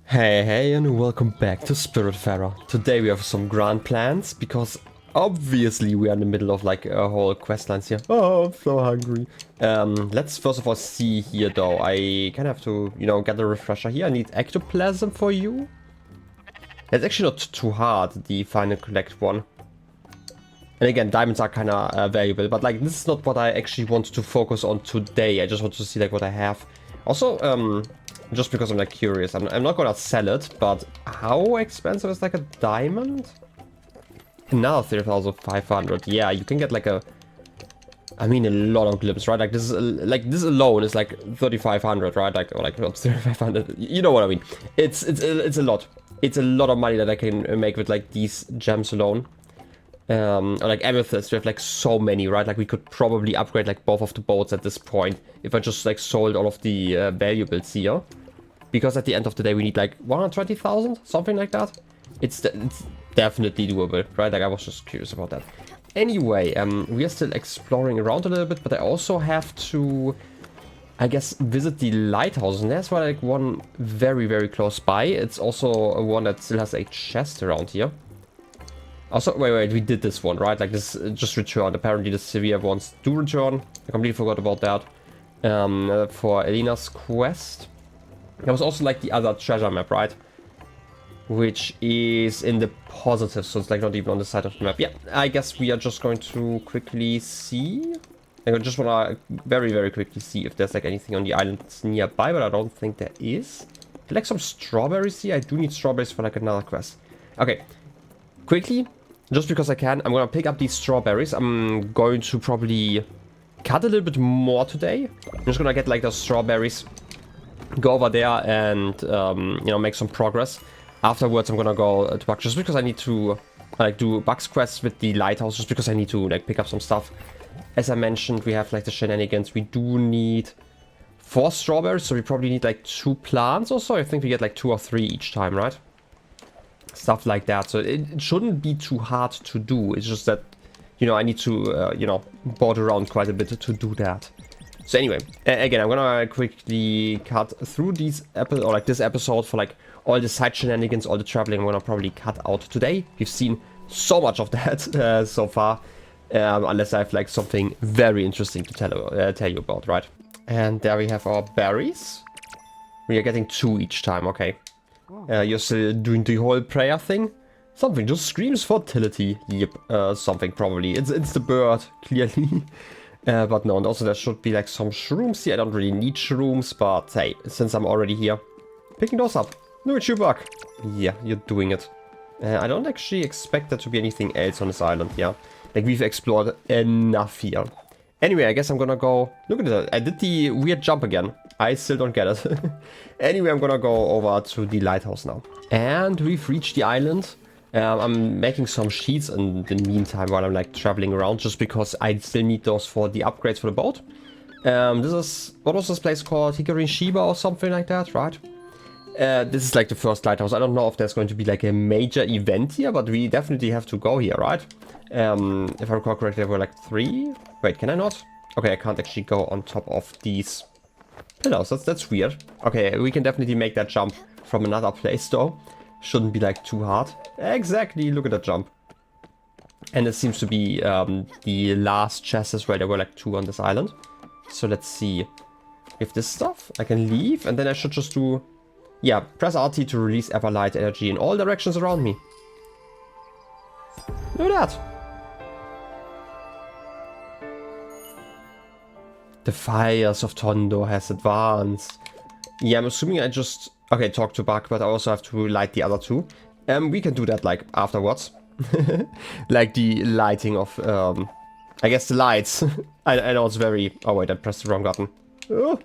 Hey, and welcome back to Spiritfarer. Today we have some grand plans, because obviously we are in the middle of like a whole quest lines here. Oh, I'm so hungry. Let's first of all see here though. I kind of have to, get a refresher here. I need ectoplasm for you. It's actually not too hard, the final collect one. And again, diamonds are kind of valuable, but like this is not what I actually want to focus on today. I just want to see like what I have. Also, just because I'm like curious, I'm not gonna sell it, but how expensive is like a diamond? Another 3,500. Yeah, you can get like a lot of glimpse, right? Like this is alone is like 3,500, right? Like, or like not 3,500. You know what I mean? It's a lot. It's a lot of money that I can make with like these gems alone. Or like amethyst, we have like so many, right? Like we could probably upgrade like both of the boats at this point if I just like sold all of the valuables here. Because at the end of the day we need like 120,000, something like that. It's definitely doable, right? Like I was just curious about that. Anyway, we are still exploring around a little bit, but I also have to, I guess, visit the lighthouse, and there's like one very, very close by. It's also one that still has a chest around here. Also, wait, we did this one, right? Like this just returned. Apparently the severe ones do return. I completely forgot about that. For Elena's quest. There was also like the other treasure map, right? Which is in the positive, so it's like not even on the side of the map. Yeah, I guess we are just going to quickly see. I just want to very, very quickly see if there's like anything on the islands nearby, but I don't think there is. Like some strawberries here. I do need strawberries for like another quest. Okay, quickly. Just because I can, I'm gonna pick up these strawberries. I'm going to probably cut a little bit more today. I'm just gonna get like those strawberries, go over there and, make some progress. Afterwards, I'm gonna go to Bugs just because I need to like do Bugs quests with the lighthouse, just because I need to like pick up some stuff. As I mentioned, we have like the shenanigans. We do need 4 strawberries, so we probably need like 2 plants or so. I think we get like 2 or 3 each time, right? Stuff like that, so it shouldn't be too hard to do. It's just that, I need to, board around quite a bit to do that. So anyway, again, I'm gonna quickly cut through this episode for like all the side shenanigans, all the traveling. I'm gonna probably cut out today. You've seen so much of that so far, unless I have like something very interesting to tell you about, right? And there we have our berries. We are getting 2 each time, okay. You're still doing the whole prayer thing? Something just screams fertility. Yep, something probably. It's the bird, clearly. But no, and also there should be like some shrooms here. I don't really need shrooms, but hey, since I'm already here, picking those up. Do it, you bug. Yeah, you're doing it. I don't actually expect there to be anything else on this island, yeah. Like, we've explored enough here. Anyway, I guess I'm gonna go... Look at that. I did the weird jump again. I still don't get it. Anyway, I'm gonna go over to the lighthouse now. And we've reached the island. I'm making some sheets in the meantime while I'm like traveling around, just because I still need those for the upgrades for the boat. This is... What was this place called? Hickory Shiba or something like that, right? This is like the first lighthouse. I don't know if there's going to be like a major event here, but we definitely have to go here, right? If I recall correctly, there were like 3. Wait, can I not? Okay, I can't actually go on top of these pillars. That's weird. Okay, we can definitely make that jump from another place though. Shouldn't be like too hard. Exactly, look at that jump. And it seems to be the last chest as well. There were like 2 on this island. So let's see. With this stuff, I can leave, and then I should just do... Yeah, press RT to release Everlight energy in all directions around me. Look at that. The fires of Tondo has advanced. Yeah, I'm assuming I just... Okay, talk to Bug, but I also have to light the other 2. We can do that, like, afterwards. Like the lighting of, I guess the lights. I know it's very... Oh, wait, I pressed the wrong button. Oh.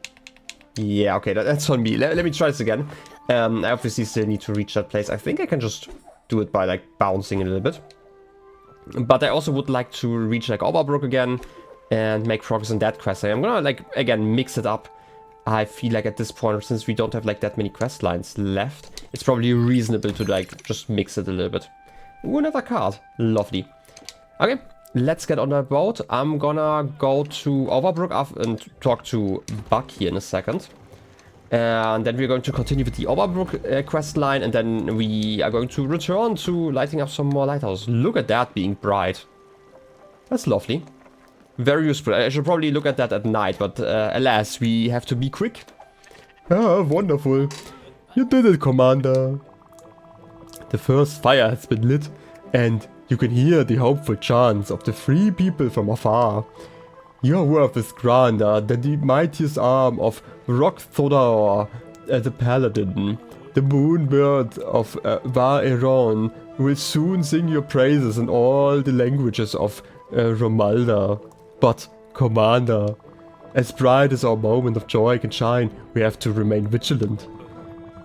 Yeah, okay, that's on me. Let me try this again. I obviously still need to reach that place. I think I can just do it by, like, bouncing a little bit. But I also would like to reach, like, Overbrook again and make progress in that quest. I'm gonna, like, again, mix it up. I feel like at this point, since we don't have, like, that many quest lines left, it's probably reasonable to, like, just mix it a little bit. Ooh, another card. Lovely. Okay, let's get on that boat. I'm gonna go to Overbrook and talk to Buck here in a second. And then we're going to continue with the Overbrook quest line, and then we are going to return to lighting up some more lighthouses. Look at that being bright. That's lovely. Very useful. I should probably look at that at night, but alas, we have to be quick. Ah, wonderful. You did it, Commander. The first fire has been lit, and you can hear the hopeful chants of the free people from afar. Your worth is grander than the mightiest arm of Rock Thodor, the Paladin. The moonbird of Var-Eron will soon sing your praises in all the languages of Romalda. But, Commander, as bright as our moment of joy can shine, we have to remain vigilant.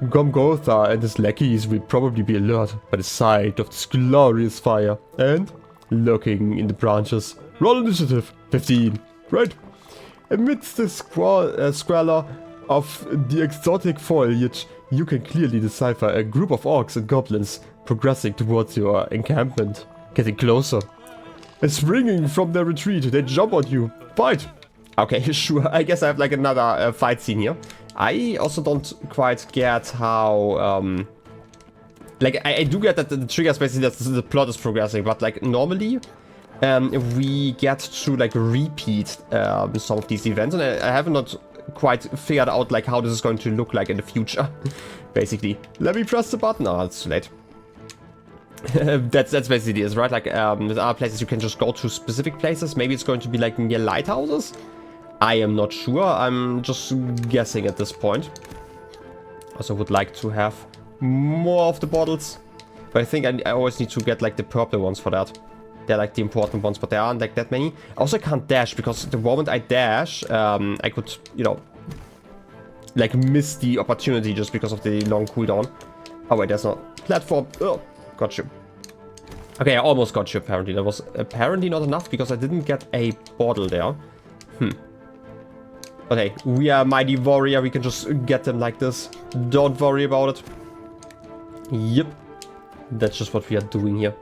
Gomgotha and his lackeys will probably be alert by the sight of this glorious fire. And, lurking in the branches, roll initiative, 15. Right. Amidst the squalor of the exotic foliage, you can clearly decipher a group of orcs and goblins progressing towards your encampment. Getting closer. And springing from their retreat, they jump on you. Fight! Okay, sure. I guess I have like another fight scene here. I also don't quite get how... like, I do get that the triggers basically that the plot is progressing, but like normally... we get to like repeat some of these events, and I have not quite figured out like how this is going to look like in the future. Basically, let me press the button. Oh, it's too late. that's basically it, right? Like with other places, you can just go to specific places. Maybe it's going to be like near lighthouses. I am not sure. I'm just guessing at this point. Also, would like to have more of the bottles, but I think I always need to get like the purple ones for that. They're like the important ones, but there aren't like that many. I also can't dash, because the moment I dash, I could, you know, like miss the opportunity just because of the long cooldown. Oh wait, there's no platform. Oh, got you. Okay, I almost got you apparently. That was apparently not enough because I didn't get a bottle there. But hey, we are mighty warrior. We can just get them like this. Don't worry about it. Yep. That's just what we are doing here.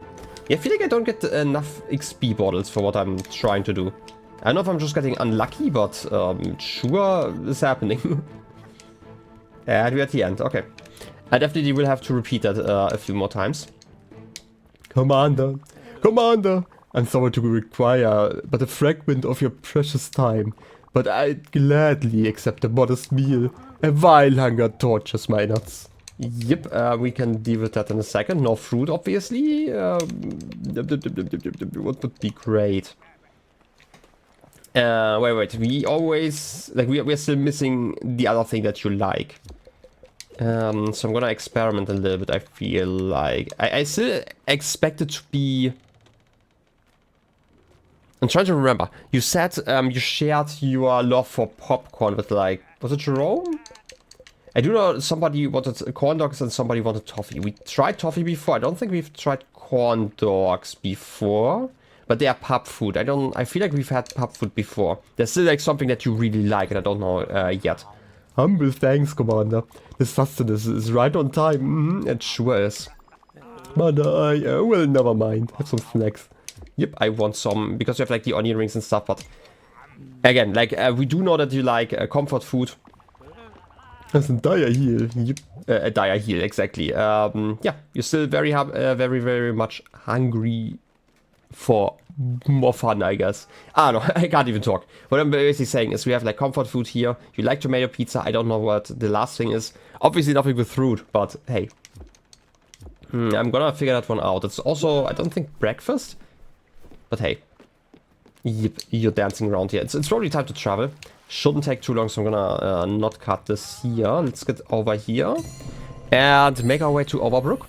Yeah, I feel like I don't get enough XP bottles for what I'm trying to do. I don't know if I'm just getting unlucky, but sure it's happening. And we're at the end. Okay. I definitely will have to repeat that a few more times. Commander! Commander! I'm sorry to require but a fragment of your precious time, but I'd gladly accept a modest meal. A vile hunger tortures my nuts. Yep, we can deal with that in a second. No fruit, obviously. What would be great? Wait. We always... like, we're still missing the other thing that you like. So I'm gonna experiment a little bit, I feel like. I still expect it to be... I'm trying to remember. You said you shared your love for popcorn with, like... was it Jerome? I do know somebody wanted corn dogs and somebody wanted toffee. We tried toffee before. I don't think we've tried corn dogs before. But they are pub food. I feel like we've had pub food before. There's still like something that you really like and I don't know yet. Humble thanks, Commander. The sustenance is right on time. It sure is. Mother, I will never mind. Have some snacks. Yep, I want some, because we have like the onion rings and stuff, but... again, like, we do know that you like comfort food. That's a dire heal. Yep. A dire heal, exactly. Yeah, you're still very, very much hungry for more fun, I guess. Ah, no, I can't even talk. What I'm basically saying is we have like comfort food here. You like tomato pizza. I don't know what the last thing is. Obviously nothing with fruit, but hey. I'm gonna figure that one out. It's also, I don't think, breakfast. But hey. Yep, you're dancing around here. It's probably time to travel. Shouldn't take too long, so I'm gonna not cut this here. Let's get over here. And make our way to Overbrook.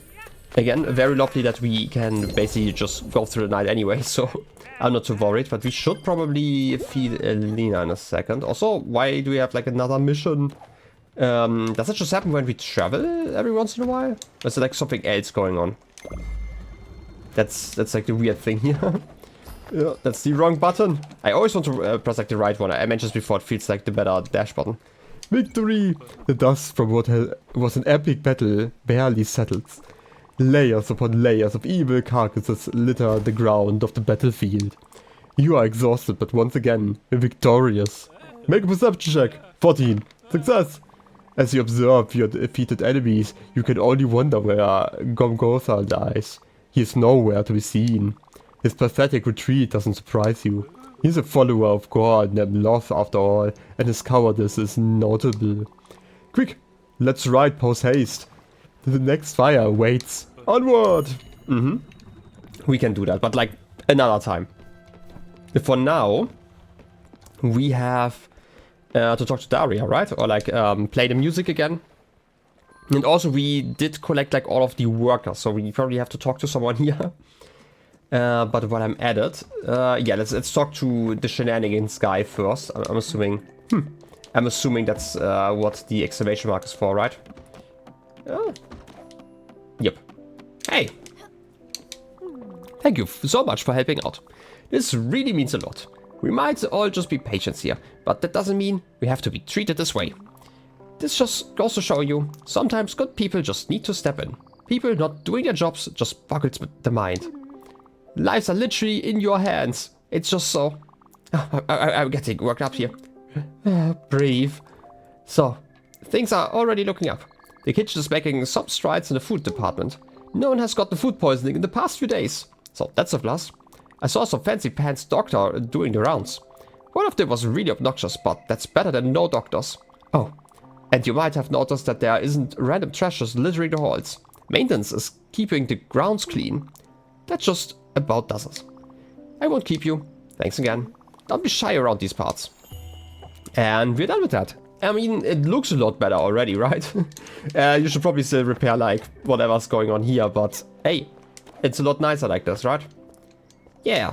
Again, very lovely that we can basically just go through the night anyway, so I'm not too worried. But we should probably feed Lena in a second. Also, why do we have like another mission? Does it just happen when we travel every once in a while? Or is it like something else going on? That's like the weird thing here. Yeah, that's the wrong button. I always want to press like the right one. I mentioned this before, it feels like the better dash button. Victory! The dust from what was an epic battle barely settles. Layers upon layers of evil carcasses litter the ground of the battlefield. You are exhausted, but once again, victorious. Make a perception check. 14. Success! As you observe your defeated enemies, you can only wonder where Gomgotha lies. He is nowhere to be seen. His pathetic retreat doesn't surprise you. He's a follower of God named Loth after all, and his cowardice is notable. Quick, let's ride post-haste. The next fire awaits. Onward! We can do that, but like another time. For now, we have to talk to Daria, right? Or like play the music again. And also we did collect like all of the workers, so we probably have to talk to someone here. But while I'm at it, yeah, let's talk to the shenanigans guy first. I'm assuming. I'm assuming that's what the exclamation mark is for, right? Yep. Hey. Thank you so much for helping out. This really means a lot. We might all just be patients here, but that doesn't mean we have to be treated this way. This just goes to show you, sometimes good people just need to step in. People not doing their jobs just boggles the mind. Lives are literally in your hands. It's just so... I'm getting worked up here. Breathe. So, things are already looking up. The kitchen is making some strides in the food department. No one has got the food poisoning in the past few days. So, that's a plus. I saw some fancy pants doctor doing the rounds. One of them was really obnoxious, but that's better than no doctors. Oh, and you might have noticed that there isn't random trash just littering the halls. Maintenance is keeping the grounds clean. That just about does it. I won't keep you. Thanks again. Don't be shy around these parts. And we're done with that. I mean, it looks a lot better already, right? You should probably still repair like whatever's going on here, but hey, it's a lot nicer like this, right? Yeah.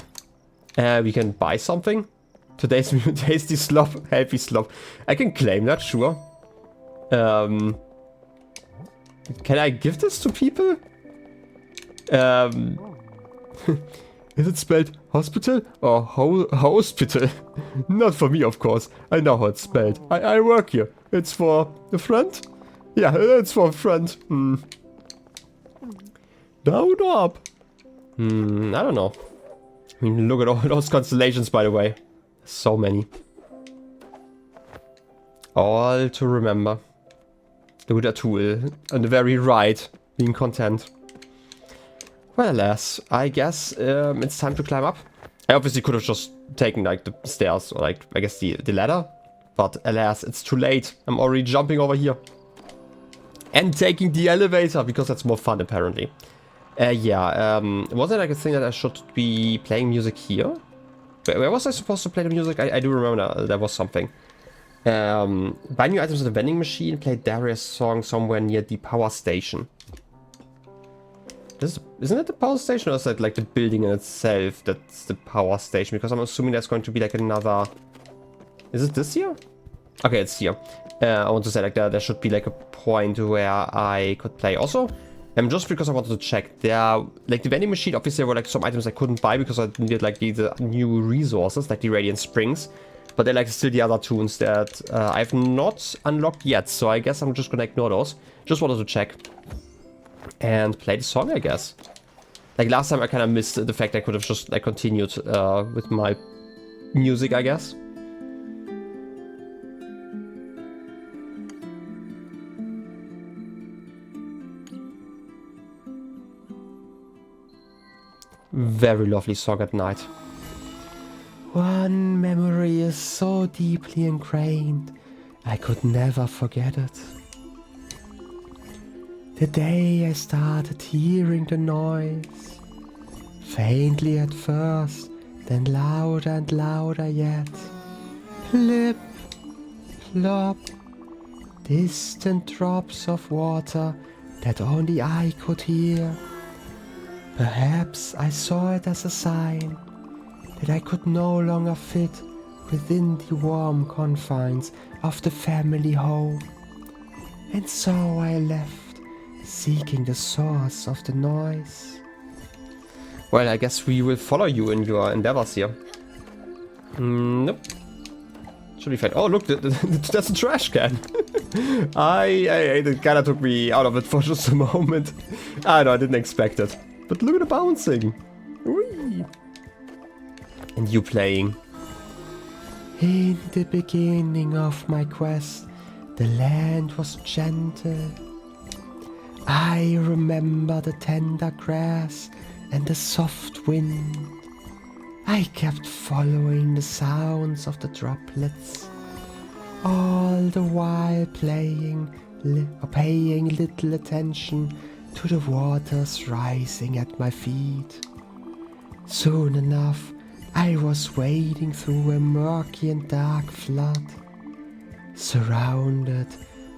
We can buy something. Today's tasty slop, healthy slop. I can claim that, sure. Can I give this to people? Is it spelled hospital or hospital? Not for me, of course. I know how it's spelled. I work here. It's for a friend? Yeah, it's for a friend. Down or up? I don't know. I mean, look at all those constellations, by the way. So many. All to remember. Look at that tool. On the very right. Being content. Well, alas, I guess it's time to climb up. I obviously could have just taken like the stairs or like, I guess the ladder. But alas, it's too late. I'm already jumping over here. And taking the elevator because that's more fun apparently. Yeah, was it like a thing that I should be playing music here? Where was I supposed to play the music? I do remember there was something. Buy new items at the vending machine. Play Darius' song somewhere near the power station. Isn't it the power station or is that like the building in itself that's the power station? Because I'm assuming there's going to be like another... Is it this here? Okay, it's here. I want to say like there should be like a point where I could play. Also, just because I wanted to check, there, like the vending machine, obviously there were like some items I couldn't buy because I needed like the new resources, like the Radiant Springs. But there like still the other tunes that I've not unlocked yet, so I guess I'm just gonna ignore those. Just wanted to check. And play the song, I guess. Like last time I kind of missed the fact I could have just like continued with my music, I guess. Very lovely song at night. One memory is so deeply ingrained, I could never forget it. The day I started hearing the noise, faintly at first, then louder and louder yet. Plip, plop, distant drops of water that only I could hear. Perhaps I saw it as a sign that I could no longer fit within the warm confines of the family home. And so I left, seeking the source of the noise. Well, I guess we will follow you in your endeavors here. Nope. Should be fine. Oh, look, that's a trash can. It kind of took me out of it for just a moment. I know, I didn't expect it. But look at the bouncing. Whee. And you playing. In the beginning of my quest, The land was gentle. I remember the tender grass and the soft wind. I kept following the sounds of the droplets, all the while paying little attention to the waters rising at my feet. Soon enough, I was wading through a murky and dark flood, surrounded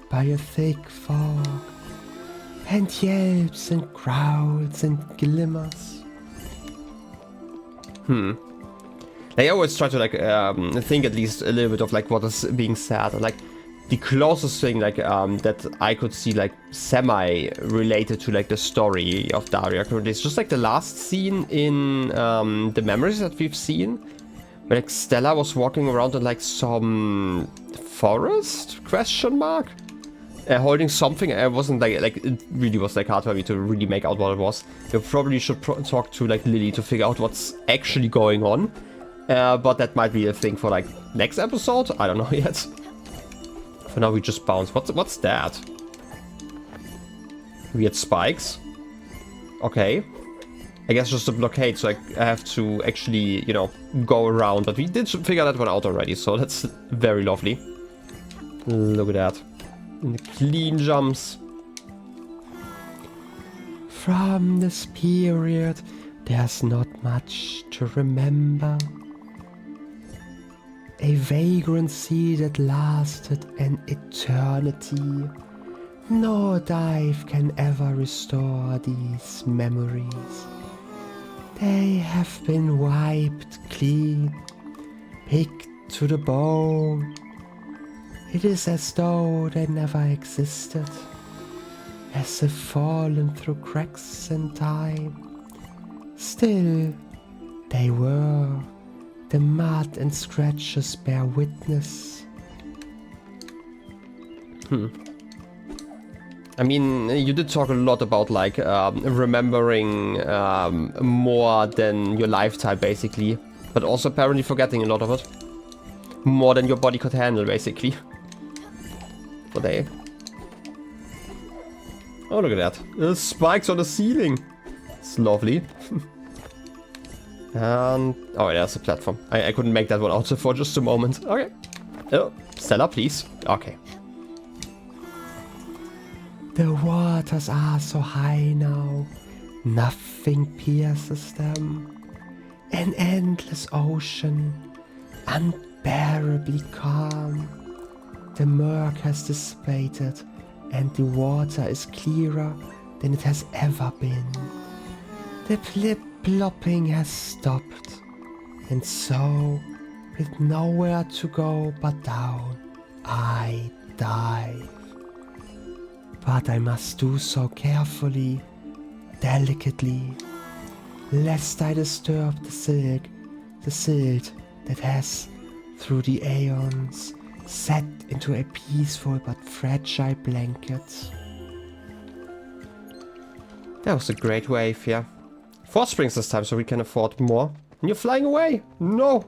by a thick fog, and yelps and growls and glimmers. I always try to like think at least a little bit of like what is being said, and like the closest thing like that I could see like semi related to like the story of Daria currently is just like the last scene in the memories that we've seen, where like Stella was walking around in like some forest question mark, holding something. I wasn't like it really was like hard for me to really make out what it was. You probably should talk to like Lily to figure out what's actually going on, but that might be a thing for like next episode. I don't know yet. For now we just bounce. What's that? Weird spikes. Okay. I guess just a blockade, so I have to actually, you know, go around. But we did figure that one out already, so that's very lovely. Look at that. And the clean jumps. From this period, there's not much to remember. A vagrancy that lasted an eternity. No dive can ever restore these memories. They have been wiped clean, picked to the bone. It is as though they never existed, as if fallen through cracks in time. Still, they were. The mud and scratches bear witness. I mean, you did talk a lot about like remembering more than your lifetime basically, but also apparently forgetting a lot of it. More than your body could handle basically. But they... Oh, look at that. There's spikes on the ceiling. It's lovely. And... Oh, there's a platform. I couldn't make that one out for just a moment. Okay. Oh, Stella, please. Okay. The waters are so high now. Nothing pierces them. An endless ocean. Unbearably calm. The murk has dissipated, and the water is clearer than it has ever been. The plop-plopping has stopped, and so, with nowhere to go but down, I dive. But I must do so carefully, delicately, lest I disturb the silt that has, through the aeons, set into a peaceful but fragile blanket. That was a great wave, yeah. 4 springs this time, so we can afford more. And you're flying away! No!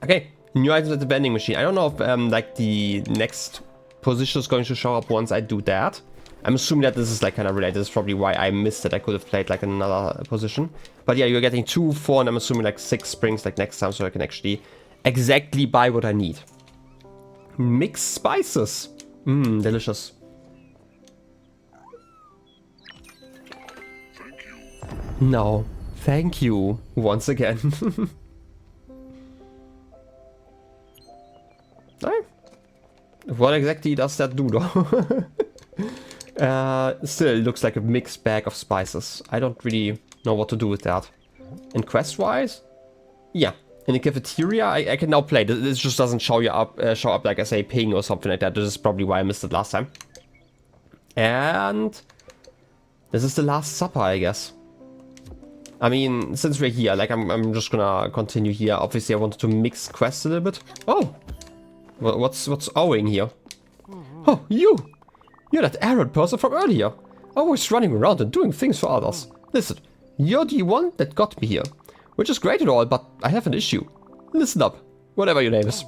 Okay, new items at the vending machine. I don't know if like the next position is going to show up once I do that. I'm assuming that this is like kind of related. This is probably why I missed it. I could have played like another position. But yeah, you're getting 2, 4, and I'm assuming like 6 springs like next time, so I can actually exactly buy what I need. Mixed spices. Mmm, delicious. No, thank you once again. What exactly does that do though? Still, it looks like a mixed bag of spices. I don't really know what to do with that. And quest-wise? Yeah. In the cafeteria, I can now play. This just doesn't show up like I say ping or something like that. This is probably why I missed it last time. And this is the last supper, I guess. I mean, since we're here, like I'm just gonna continue here. Obviously, I wanted to mix quests a little bit. Oh, what's owing here? Oh, you're that errant person from earlier. Always running around and doing things for others. Listen, you're the one that got me here. Which is great and all, but I have an issue. Listen up, whatever your name is.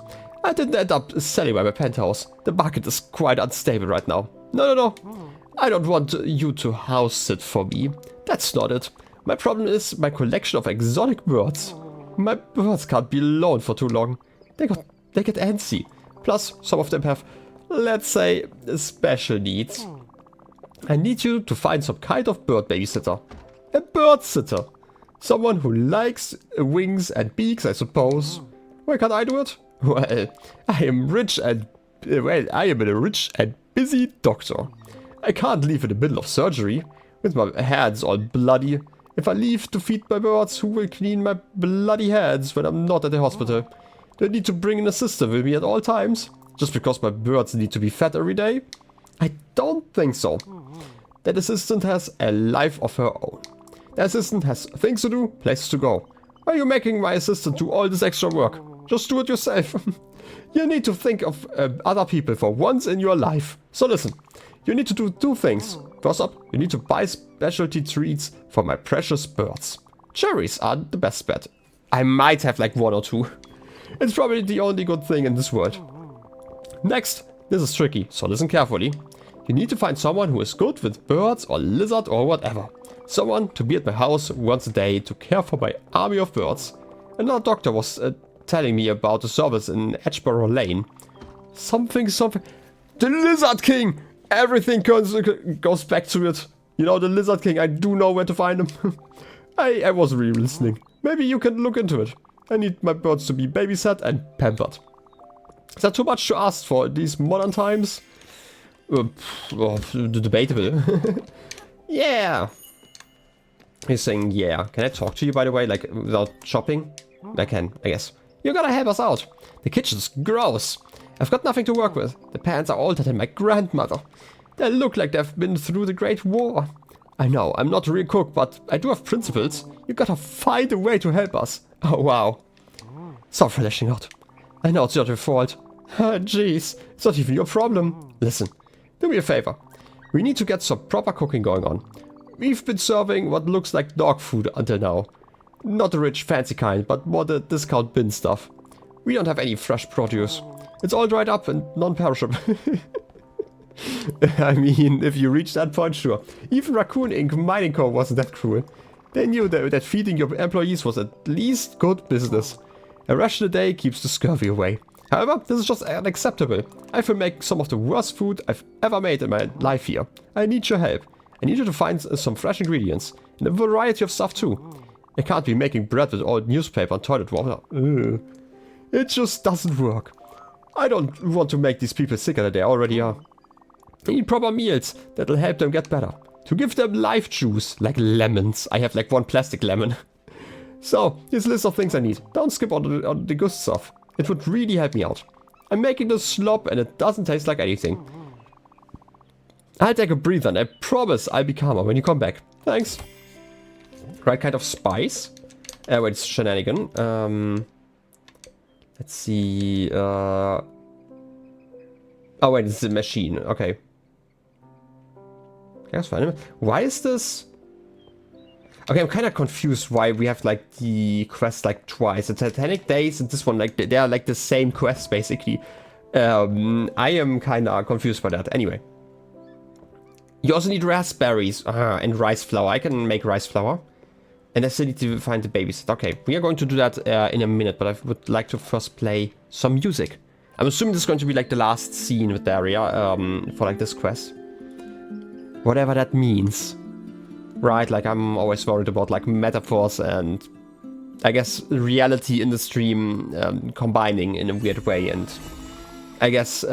I didn't end up selling my penthouse. The market is quite unstable right now. No. I don't want you to house sit for me. That's not it. My problem is my collection of exotic birds. My birds can't be alone for too long. They get antsy. Plus, some of them have, let's say, special needs. I need you to find some kind of bird babysitter. A bird sitter. Someone who likes wings and beaks, I suppose. Why can't I do it? Well, I am a rich and busy doctor. I can't leave in the middle of surgery, with my hands all bloody. If I leave to feed my birds, who will clean my bloody hands when I'm not at the hospital? Do I need to bring an assistant with me at all times? Just because my birds need to be fed every day? I don't think so. That assistant has a life of her own. The assistant has things to do, places to go. Why are you making my assistant do all this extra work? Just do it yourself. You need to think of other people for once in your life. So listen, you need to do two things. First up, you need to buy specialty treats for my precious birds. Cherries are the best bet. I might have like one or two. It's probably the only good thing in this world. Next, this is tricky, so listen carefully. You need to find someone who is good with birds or lizard or whatever. Someone to be at my house once a day to care for my army of birds. Another doctor was telling me about the service in Edgeborough Lane. Something. The Lizard King! Everything goes back to it. You know, the Lizard King, I do know where to find him. I wasn't really listening. Maybe you can look into it. I need my birds to be babysat and pampered. Is that too much to ask for these modern times? Debatable. Yeah. He's saying yeah. Can I talk to you, by the way, like without shopping? I can, I guess. You gotta help us out. The kitchen's gross. I've got nothing to work with. The pans are older than my grandmother. They look like they've been through the Great War. I know, I'm not a real cook, but I do have principles. You gotta find a way to help us. Oh, wow. Stop flashing out. I know it's not your fault. Jeez, it's not even your problem. Listen, do me a favor. We need to get some proper cooking going on. We've been serving what looks like dog food until now. Not the rich fancy kind, but more the discount bin stuff. We don't have any fresh produce. It's all dried up and non-perishable. I mean, if you reach that point, sure. Even Raccoon Inc. Mining Co. wasn't that cruel. They knew that feeding your employees was at least good business. A ration a day keeps the scurvy away. However, this is just unacceptable. I will make some of the worst food I've ever made in my life here. I need your help. I need you to find some fresh ingredients. And a variety of stuff too. I can't be making bread with old newspaper and toilet water. It just doesn't work. I don't want to make these people sicker than they already are. They need proper meals that'll help them get better. To give them life juice, like lemons. I have like one plastic lemon. So, here's a list of things I need. Don't skip on the good stuff. It would really help me out. I'm making this slop and it doesn't taste like anything. I'll take a breather and I promise I'll be calmer when you come back. Thanks. Right kind of spice. Wait, it's shenanigan. Let's see. Oh wait, it's a machine. Okay. That's fine. Why is this? Okay, I'm kind of confused why we have like the quest like twice. The Titanic Days and this one, like they are like the same quest basically. I am kind of confused by that. Anyway. You also need raspberries and rice flour. I can make rice flour. And I still need to find the babysitter. Okay, we are going to do that in a minute, but I would like to first play some music. I'm assuming this is going to be like the last scene with the area for like this quest. Whatever that means. Right, like I'm always worried about like metaphors and I guess reality in the stream combining in a weird way. And I guess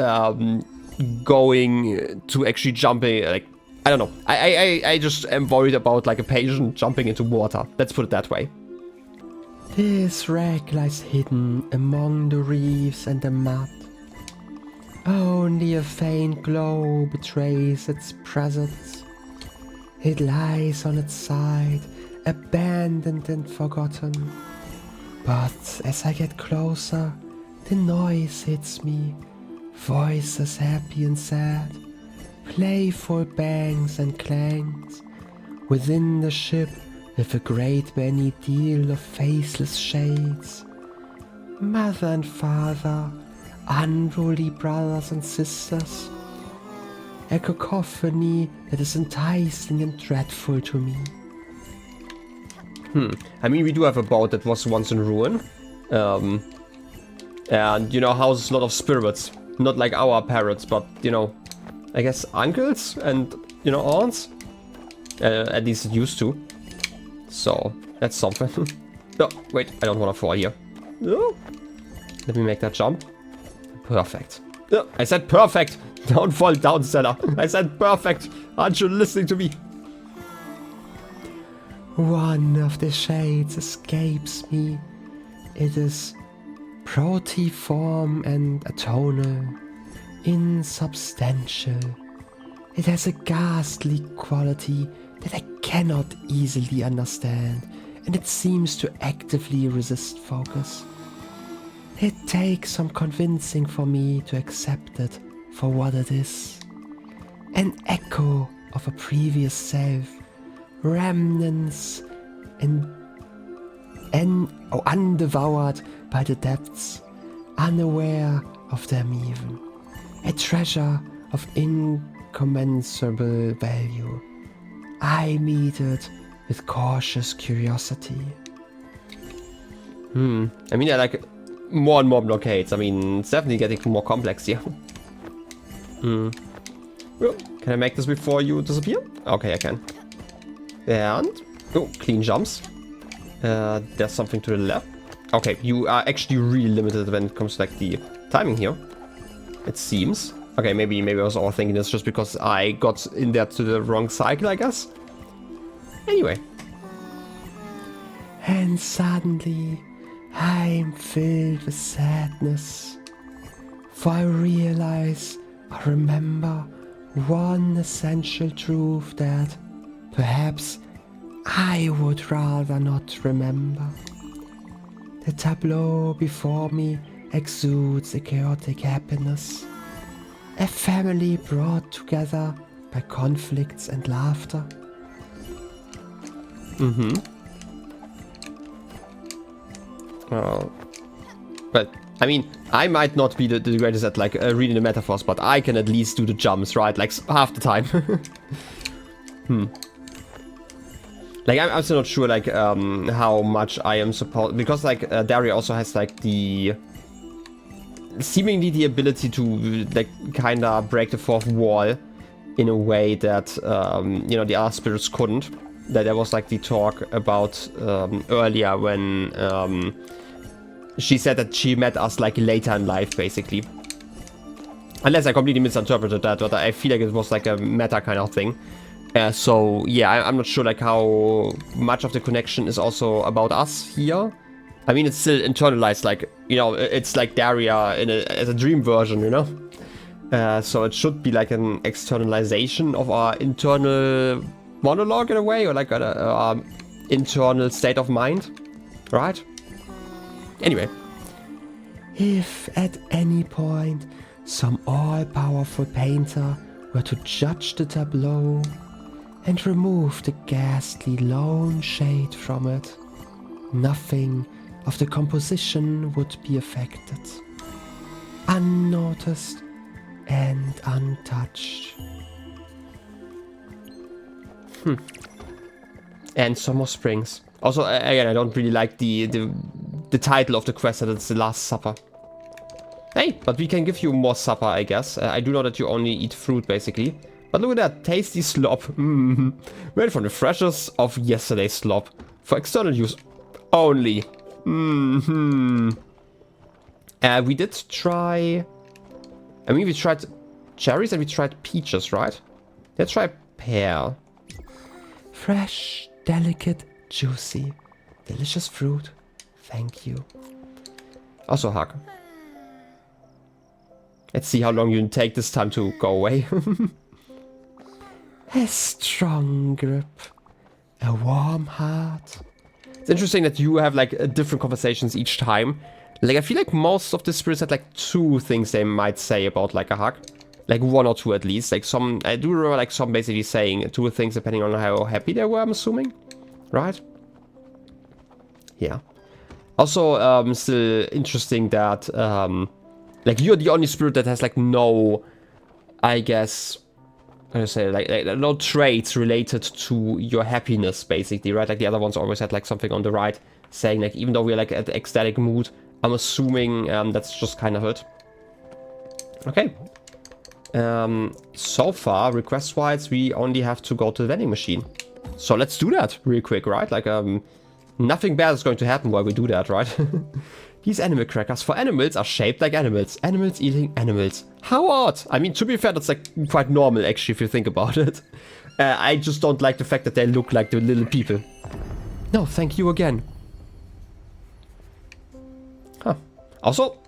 going to actually jumping, like, I don't know. I just am worried about like a patient jumping into water. Let's put it that way. This wreck lies hidden among the reefs and the mud. Only a faint glow betrays its presence. It lies on its side, abandoned and forgotten. But as I get closer, the noise hits me. Voices happy and sad. Playful bangs and clangs. Within the ship live a great many deal of faceless shades. Mother and father, unruly brothers and sisters. A cacophony that is enticing and dreadful to me. I mean, we do have a boat that was once in ruin. And, you know, houses a lot of spirits. Not like our parrots, but, you know, I guess uncles and, you know, aunts. At least it used to. So, that's something. No, wait, I don't want to fall here. No. Let me make that jump. Perfect. No, I said perfect. Don't fall down, Stella. I said perfect. Aren't you listening to me? One of the shades escapes me. It is protiform and atonal, insubstantial. It has a ghastly quality that I cannot easily understand, and it seems to actively resist focus. It takes some convincing for me to accept it for what it is. An echo of a previous self, remnants undevoured by the depths, unaware of them even. A treasure of incommensurable value. I meet it with cautious curiosity. I mean, I like more and more blockades. I mean, it's definitely getting more complex here. Well, can I make this before you disappear? Okay, I can. And... oh, clean jumps. There's something to the left. Okay, you are actually really limited when it comes to like the timing here. It seems. Okay, maybe I was overthinking this just because I got in there to the wrong cycle, I guess. Anyway. And suddenly, I'm filled with sadness. For I realize, I remember one essential truth that perhaps I would rather not remember. The tableau before me exudes a chaotic happiness. A family brought together by conflicts and laughter. But, I mean, I might not be the greatest at, like, reading the metaphors, but I can at least do the jumps, right? Like, half the time. Like, I'm still not sure, like, how much I am supposed... because, like, Daria also has, like, seemingly the ability to, like, kinda break the fourth wall in a way that, you know, the other spirits couldn't. That there was, like, the talk about earlier when she said that she met us, like, later in life, basically. Unless I completely misinterpreted that, but I feel like it was, like, a meta kind of thing. So, yeah, I'm not sure, like, how much of the connection is also about us here. I mean, it's still internalized, like, you know, it's like Daria as a dream version, you know? So it should be, like, an externalization of our internal monologue in a way, or, like, an internal state of mind, right? Anyway. If at any point some all-powerful painter were to judge the tableau and remove the ghastly lone shade from it, nothing of the composition would be affected. Unnoticed and untouched. And Summer Springs. Also, again, I don't really like the title of the quest that it's the Last Supper. Hey, but we can give you more supper, I guess. I do know that you only eat fruit, basically. But look at that, tasty slop. Made from the freshest of yesterday's slop. For external use only. We did try... I mean, we tried cherries and we tried peaches, right? Let's try pear. Fresh, delicate, juicy. Delicious fruit. Thank you. Also hug. Let's see how long you take this time to go away. A strong grip. A warm heart. It's interesting that you have like different conversations each time. Like I feel like most of the spirits had like 2 things they might say about like a hug. Like 1 or 2 at least. Like some, I do remember like some basically saying 2 things depending on how happy they were, I'm assuming. Right? Yeah. Also, still interesting that Like, you're the only spirit that has, like, no, I guess, how do you say, like no traits related to your happiness, basically, right? Like, the other ones always had, like, something on the right saying, like, even though we're, like, at the ecstatic mood, I'm assuming that's just kind of it. Okay. So far, request-wise, we only have to go to the vending machine. So let's do that real quick, right? Like, nothing bad is going to happen while we do that, right? These animal crackers for animals are shaped like animals. Animals eating animals. How odd! I mean, to be fair, that's like quite normal, actually, if you think about it. I just don't like the fact that they look like the little people. No, thank you again. Huh. Also...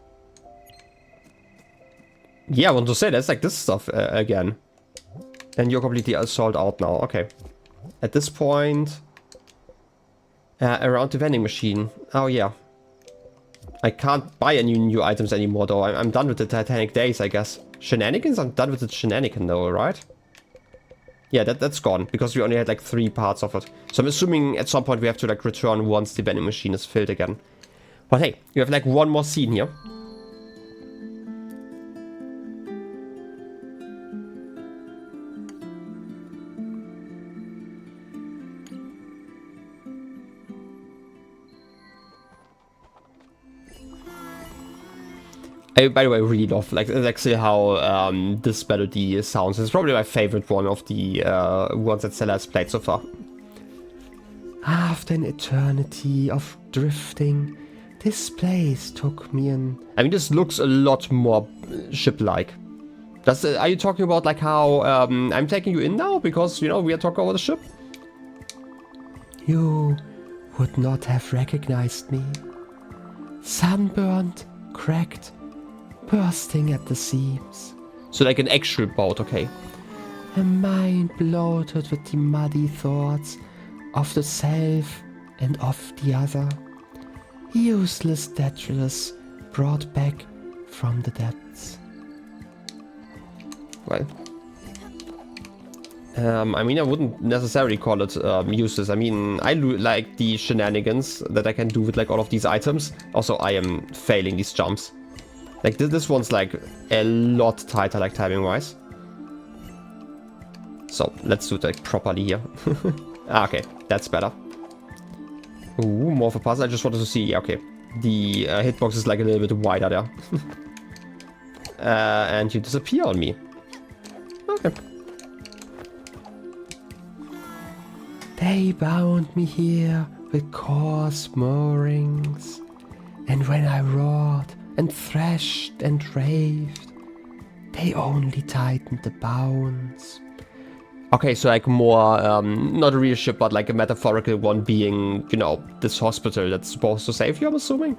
yeah, I want to say, that's like this stuff again. And you're completely sold out now. Okay. At this point... around the vending machine. Oh, yeah. I can't buy any new items anymore, though. I'm done with the Titanic days, I guess. Shenanigans? I'm done with the shenanigan, though, right? Yeah, that's gone, because we only had, like, 3 parts of it. So I'm assuming at some point we have to, like, return once the vending machine is filled again. But hey, you have, like, one more scene here. I, by the way, really love, like, actually how this melody sounds. It's probably my favorite one of the ones that Stella has played so far. After an eternity of drifting, this place took me in. I mean, this looks a lot more ship-like. Are you talking about, like, how I'm taking you in now? Because, you know, we are talking about the ship? You would not have recognized me. Sunburned, cracked, bursting at the seams. So like an actual boat, okay. A mind bloated with the muddy thoughts of the self and of the other. Useless detritus brought back from the depths. Well, I mean, I wouldn't necessarily call it useless. I mean, I like the shenanigans that I can do with like all of these items. Also, I am failing these jumps. Like, this one's, like, a lot tighter, like, timing-wise. So, let's do it, like, properly here. Okay, that's better. Ooh, more of a puzzle. I just wanted to see, okay. The hitbox is, like, a little bit wider there. And you disappear on me. Okay. They bound me here with coarse moorings. And when I roared and thrashed and raved, they only tightened the bounds. Okay, so like more, not a real ship, but like a metaphorical one being, you know, this hospital that's supposed to save you, I'm assuming?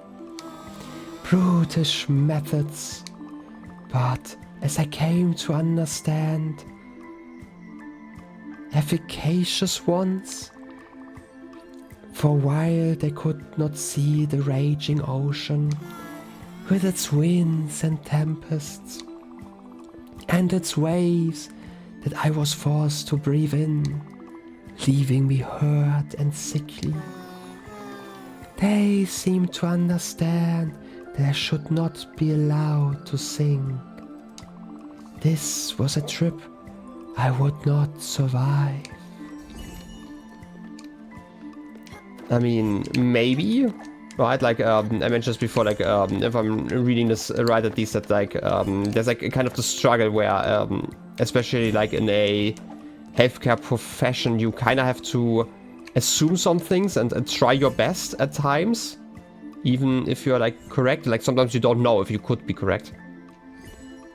Brutish methods. But as I came to understand, efficacious ones. For a while they could not see the raging ocean, with its winds and tempests, and its waves that I was forced to breathe in, leaving me hurt and sickly. They seemed to understand that I should not be allowed to sink. This was a trip I would not survive. I mean, maybe, right? Like, I mentioned this before, like, if I'm reading this right, at least that, like, there's, like, a kind of the struggle where, especially, like, in a healthcare profession, you kind of have to assume some things and try your best at times, even if you're, like, correct. Like, sometimes you don't know if you could be correct.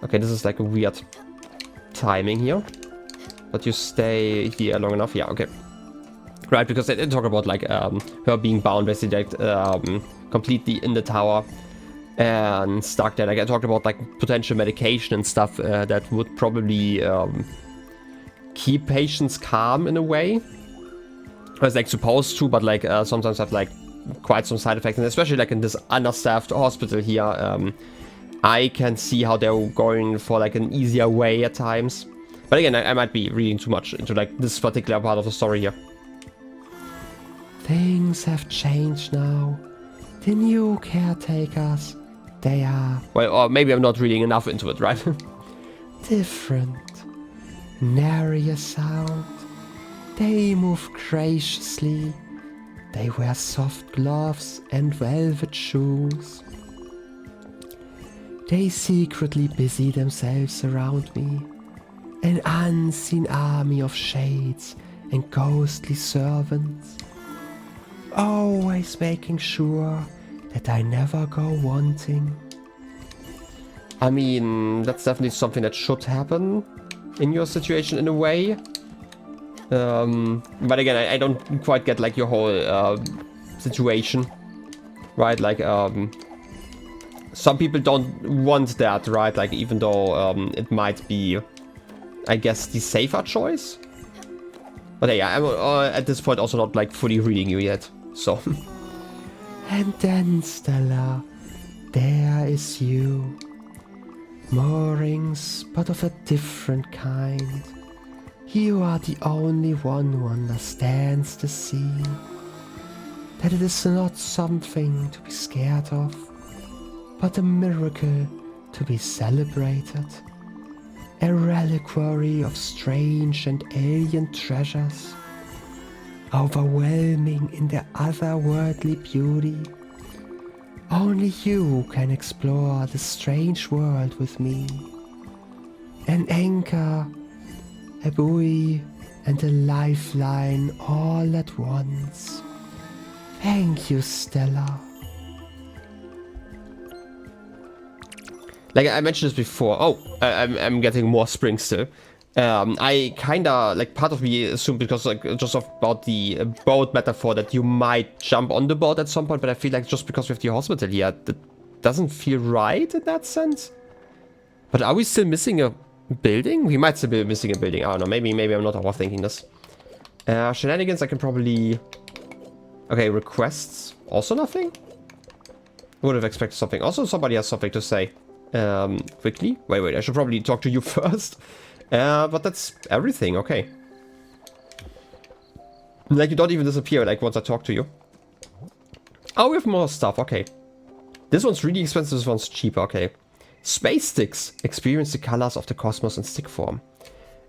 Okay, this is, like, a weird timing here. But you stay here long enough. Yeah, okay. Right, because they talk about, like, her being bound, basically, like, completely in the tower and stuck there. Like, I talked about, like, potential medication and stuff that would probably keep patients calm in a way. It's, like, supposed to, but, like, sometimes have, like, quite some side effects. And especially, like, in this understaffed hospital here, I can see how they're going for, like, an easier way at times. But again, I might be reading too much into, like, this particular part of the story here. Things have changed now. The new caretakers, They are... Well, or maybe I'm not reading enough into it, right? different. Nary a sound. They move graciously. They wear soft gloves and velvet shoes. They secretly busy themselves around me. An unseen army of shades and ghostly servants. Always making sure that I never go wanting. I mean, that's definitely something that should happen in your situation in a way. But again, I don't quite get like your whole situation, right? Like, some people don't want that, right? Like, even though it might be, I guess, the safer choice. But hey, I'm at this point also not like fully reading you yet, so. And then, Stella, there is you. Moorings, but of a different kind. You are the only one who understands the sea. That it is not something to be scared of, but a miracle to be celebrated. A reliquary of strange and alien treasures, overwhelming in their otherworldly beauty. Only you can explore the strange world with me. An anchor, a buoy, and a lifeline all at once. Thank you, Stella. Like I mentioned this before. Oh, I'm getting more springs still. I kinda, like, part of me assumed, because like just about the boat metaphor, that you might jump on the boat at some point, but I feel like just because we have the hospital here, that doesn't feel right in that sense. But are we still missing a building? We might still be missing a building. I don't know, maybe I'm not overthinking this. Shenanigans, I can probably... Okay, requests, also nothing? Would have expected something. Also, somebody has something to say. Quickly? Wait, I should probably talk to you first. But that's everything, okay. Like, you don't even disappear, like, once I talk to you. Oh, we have more stuff, okay. This one's really expensive, this one's cheaper, okay. Space sticks. Experience the colors of the cosmos in stick form.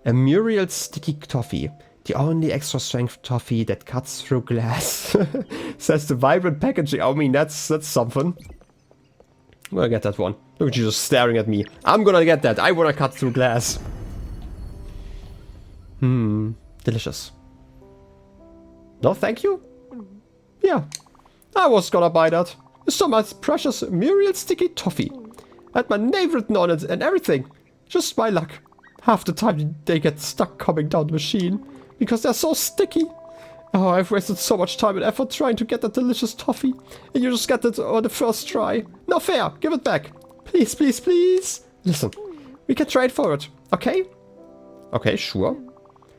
A Muriel sticky toffee. The only extra strength toffee that cuts through glass. Says the vibrant packaging. I mean, that's something. I'm gonna get that one. Look at you just staring at me. I'm gonna get that. I wanna cut through glass. Delicious. No, thank you? Yeah, I was gonna buy that. It's so much precious Muriel sticky toffee. Had my name written on it and everything. Just my luck. Half the time they get stuck coming down the machine because they're so sticky. Oh, I've wasted so much time and effort trying to get that delicious toffee, and you just get it on the first try. No fair. Give it back. Please, please, please. Listen, we can trade for it, okay? Okay, sure.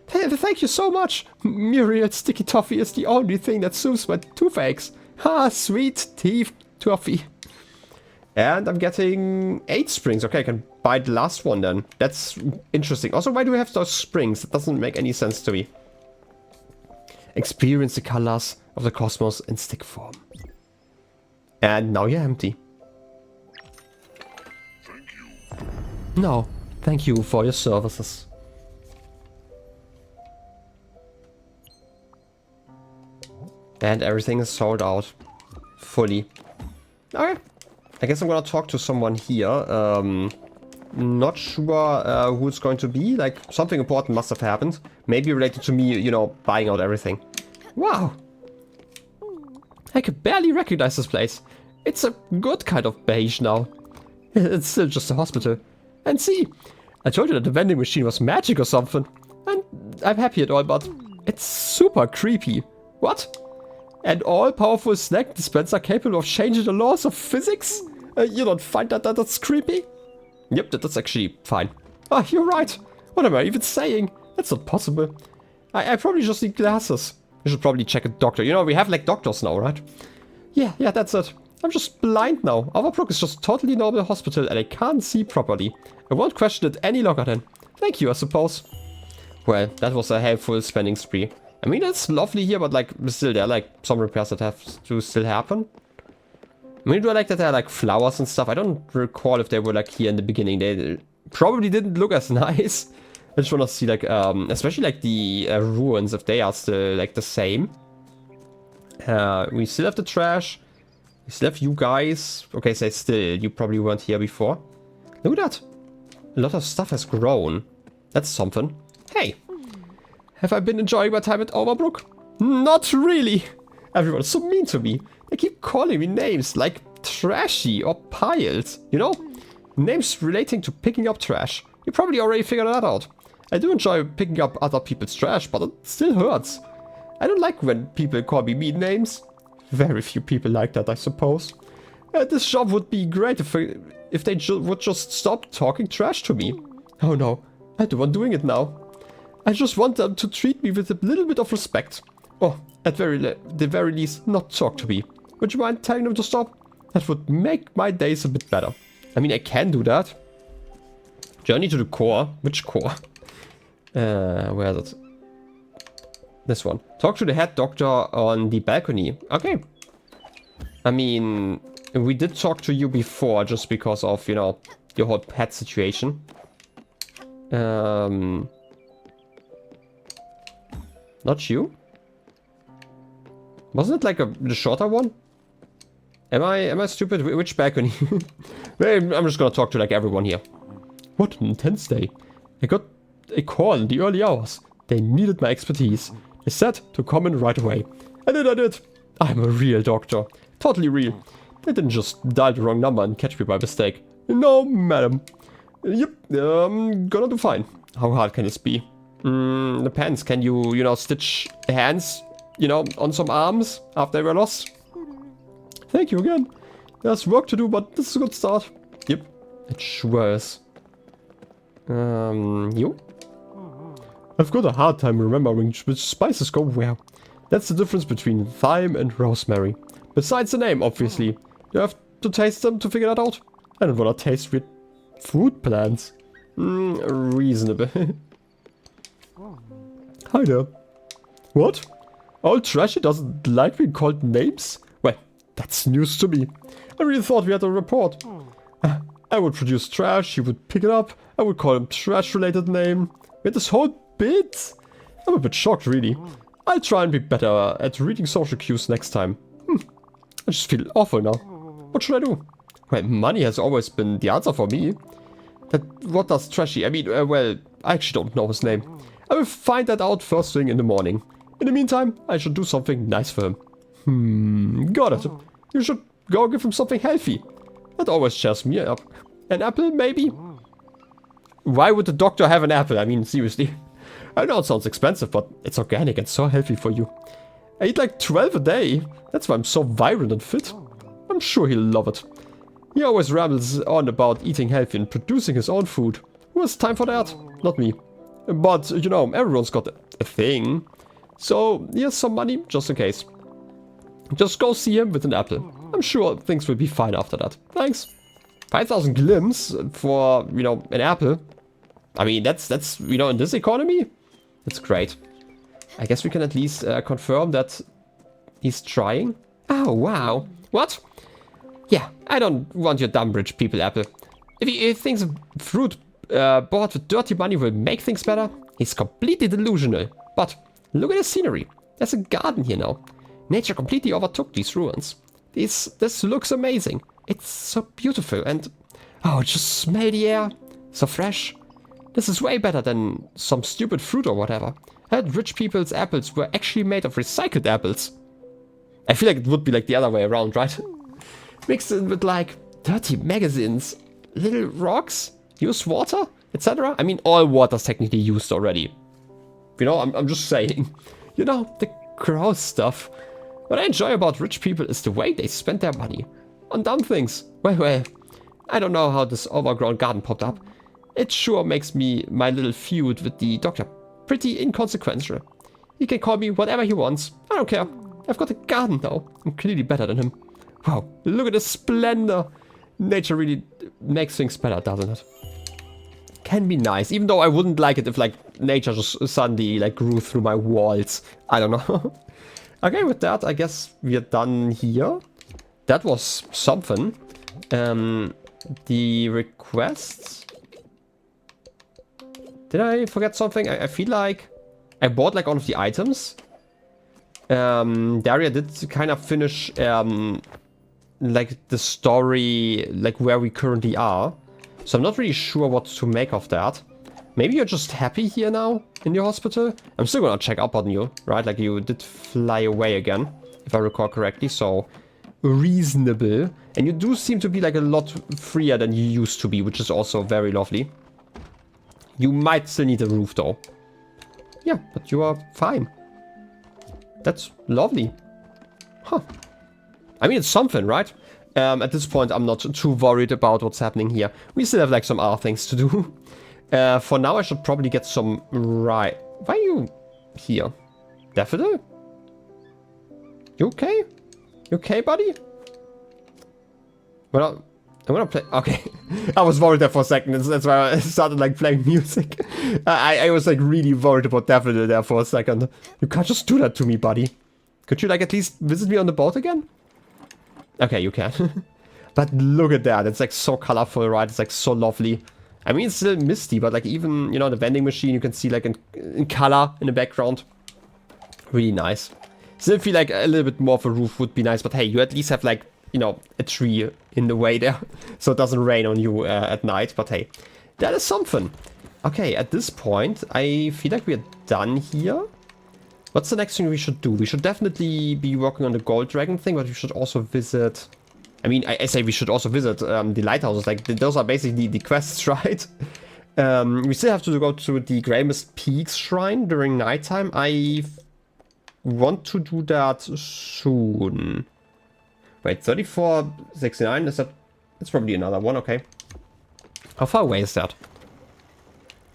Thank you so much. Muriel sticky toffee is the only thing that soothes my toothaches. Ah, sweet teeth toffee. And I'm getting 8 springs. Okay, I can buy the last one then. That's interesting. Also, why do we have those springs? That doesn't make any sense to me. Experience the colors of the cosmos in stick form. And now you're empty. Thank you. No, thank you for your services. And everything is sold out. Fully. Okay. I guess I'm gonna talk to someone here. Not sure who it's going to be. Like, something important must have happened. Maybe related to me, you know, buying out everything. Wow! I can barely recognize this place. It's a good kind of beige now. It's still just a hospital. And see, I told you that the vending machine was magic or something. And I'm happy at all, but it's super creepy. What? An all-powerful snack dispenser capable of changing the laws of physics? You don't find that's creepy? Yep, that's actually fine. Oh, you're right. What am I even saying? That's not possible. I probably just need glasses. You should probably check a doctor. You know, we have like doctors now, right? Yeah, that's it. I'm just blind now. Overbrook is just totally normal hospital and I can't see properly. I won't question it any longer then. Thank you, I suppose. Well, that was a helpful spending spree. I mean, it's lovely here, but like, still there are like some repairs that have to still happen. I mean, do I like that there are like flowers and stuff? I don't recall if they were like here in the beginning. They probably didn't look as nice. I just want to see like, especially like the ruins, if they are still like the same. We still have the trash. We still have you guys. Okay, say still, you probably weren't here before. Look at that. A lot of stuff has grown. That's something. Hey, have I been enjoying my time at Overbrook? Not really. Everyone's so mean to me. They keep calling me names like trashy or piled. You know? Names relating to picking up trash. You probably already figured that out. I do enjoy picking up other people's trash, but it still hurts. I don't like when people call me mean names. Very few people like that, I suppose. This job would be great if they would just stop talking trash to me. Oh no, I'm the one doing it now. I just want them to treat me with a little bit of respect. Or, at the very least, not talk to me. Would you mind telling them to stop? That would make my days a bit better. I mean, I can do that. Journey to the core. Which core? Where is it? This one. Talk to the head doctor on the balcony. Okay. I mean, we did talk to you before just because of, you know, your whole pet situation. Not you? Wasn't it like the shorter one? Am I stupid? Which balcony? I'm just gonna talk to like everyone here. What an intense day. I got a call in the early hours. They needed my expertise. They said to come in right away. I did. I'm a real doctor. Totally real. They didn't just dial the wrong number and catch me by mistake. No, madam. Yep, gonna do fine. How hard can this be? Depends. Can you know, stitch hands, you know, on some arms after they were lost? Thank you again. There's work to do, but this is a good start. Yep, it sure is. You? I've got a hard time remembering which spices go where. That's the difference between thyme and rosemary. Besides the name, obviously. You have to taste them to figure that out. I don't want to taste weird fruit plants. Reasonable. Hi there. What? Old Trashy doesn't like being called names? Well, that's news to me. I really thought we had a report. I would produce trash, he would pick it up, I would call him trash-related name. We had this whole bit. I'm a bit shocked, really. I'll try and be better at reading social cues next time. I just feel awful now. What should I do? Well, money has always been the answer for me. What does Trashy? I mean, well, I actually don't know his name. I will find that out first thing in the morning. In the meantime, I should do something nice for him. Got it. You should go give him something healthy. That always cheers me up. An apple, maybe? Why would the doctor have an apple? I mean, seriously. I know it sounds expensive, but it's organic and so healthy for you. I eat like 12 a day. That's why I'm so vibrant and fit. I'm sure he'll love it. He always rambles on about eating healthy and producing his own food. Who has time for that? Not me. But, you know, everyone's got a thing. So, here's some money, just in case. Just go see him with an apple. I'm sure things will be fine after that. Thanks. 5,000 glims for, you know, an apple. I mean, that's, you know, in this economy, that's great. I guess we can at least confirm that he's trying. Oh, wow. What? Yeah, I don't want your dumb rich people apple. If he thinks fruit bought with dirty money will make things better, he's completely delusional. But look at the scenery. There's a garden here now. Nature completely overtook these ruins. This looks amazing. It's so beautiful and... oh, just smell the air. So fresh. This is way better than some stupid fruit or whatever. I heard rich people's apples were actually made of recycled apples. I feel like it would be like the other way around, right? Mixed in with like dirty magazines, little rocks, used water, etc. I mean, all water's technically used already. You know, I'm just saying. You know, the gross stuff. What I enjoy about rich people is the way they spend their money. On dumb things. Well, I don't know how this overgrown garden popped up. It sure makes my little feud with the doctor pretty inconsequential. He can call me whatever he wants. I don't care. I've got a garden now. I'm clearly better than him. Wow, look at the splendor. Nature really makes things better, doesn't it? Can be nice, even though I wouldn't like it if like nature just suddenly like grew through my walls. I don't know. Okay, with that, I guess we are done here. that was something. The requests. Did I forget something? I feel like I bought like all of the items. Daria did kind of finish like the story, like where we currently are. So I'm not really sure what to make of that. Maybe you're just happy here now in your hospital. I'm still gonna check up on you, right? Like you did fly away again, if I recall correctly. So reasonable. And you do seem to be like a lot freer than you used to be, which is also very lovely. You might still need a roof though. Yeah, but you are fine. That's lovely. Huh. I mean, it's something, right? At this point, I'm not too worried about what's happening here. We still have like some other things to do. For now, I should probably get some right. Why are you here? Daffodil? You okay? You okay, buddy? Well, I'm gonna play. Okay. I was worried there for a second. That's why I started like playing music. I was like really worried about Daffodil there for a second. You can't just do that to me, buddy. Could you like at least visit me on the boat again? Okay, you can. But look at that. It's like so colorful, right? It's like so lovely. I mean, it's still misty, but like even, you know, the vending machine, you can see like in color in the background. Really nice. Still feel like a little bit more of a roof would be nice, but hey, you at least have like, you know, a tree in the way there. So it doesn't rain on you at night, but hey, that is something. Okay, at this point, I feel like we're done here. What's the next thing we should do? We should definitely be working on the gold dragon thing, but we should also visit... I mean, I say we should also visit the lighthouses. Like, those are basically the quests, right? We still have to go to the Greymist Peaks Shrine during nighttime. I want to do that soon. Wait, 3469, is that... It's probably another one, okay. How far away is that?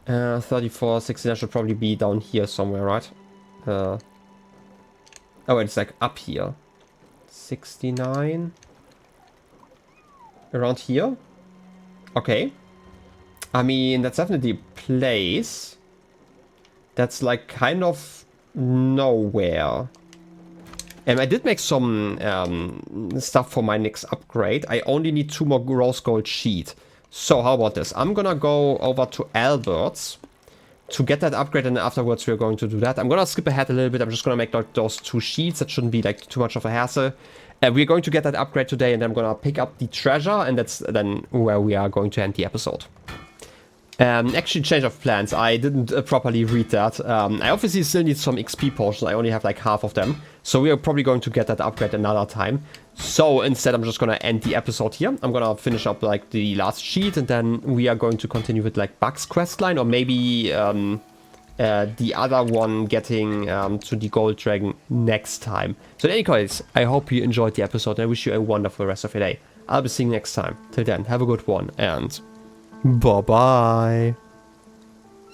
3469 should probably be down here somewhere, right? Oh, wait, it's like up here. 69... Around here? Okay. I mean, that's definitely a place that's like kind of nowhere. And I did make some stuff for my next upgrade. I only need 2 more rose gold sheet. So how about this? I'm gonna go over to Albert's to get that upgrade, and afterwards we're going to do that. I'm gonna skip ahead a little bit. I'm just gonna make like those 2 sheets. That shouldn't be like too much of a hassle. We're going to get that upgrade today, and I'm gonna pick up the treasure, and that's then where we are going to end the episode. Actually, change of plans. I didn't properly read that. I obviously still need some XP potions. I only have like half of them. So we are probably going to get that upgrade another time. So instead, I'm just gonna end the episode here. I'm gonna finish up like the last sheet, and then we are going to continue with like Bugs questline, or maybe the other one getting to the gold dragon next time. So in any case, I hope you enjoyed the episode, and I wish you a wonderful rest of your day. I'll be seeing you next time. Till then, have a good one, and bye bye.